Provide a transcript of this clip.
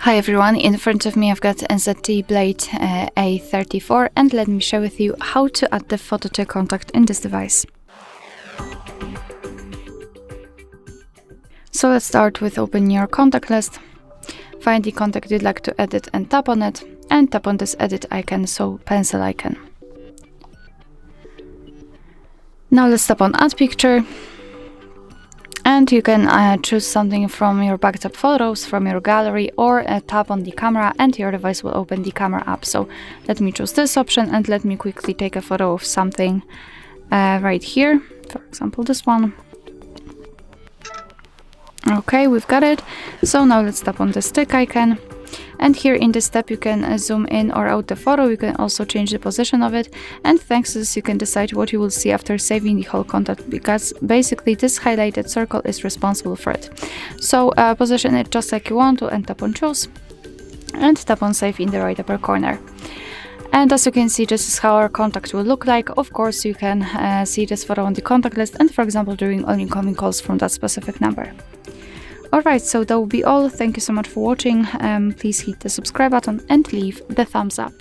Hi everyone, in front of me I've got a ZTE Blade A34 and let me share with you how to add the photo to a contact in this device. So let's start with opening your contact list, find the contact you'd like to edit and tap on it, and tap on this edit icon, so pencil icon. Now let's tap on add picture. And you can choose something from your backed up photos, from your gallery, or tap on the camera and your device will open the camera app. So let me choose this option and let me quickly take a photo of something right here. For example, this one. Okay, we've got it. So now let's tap on the stick icon. And here in this step you can zoom in or out the photo. You can also change the position of it, and thanks to this you can decide what you will see after saving the whole contact, because basically this highlighted circle is responsible for it. So position it just like you want to and tap on choose and tap on save in the right upper corner. And as you can see, this is how our contact will look like. Of course you can see this photo on the contact list and, for example, during all incoming calls from that specific number. Alright, so that will be all. Thank you so much for watching. Please hit the subscribe button and leave the thumbs up.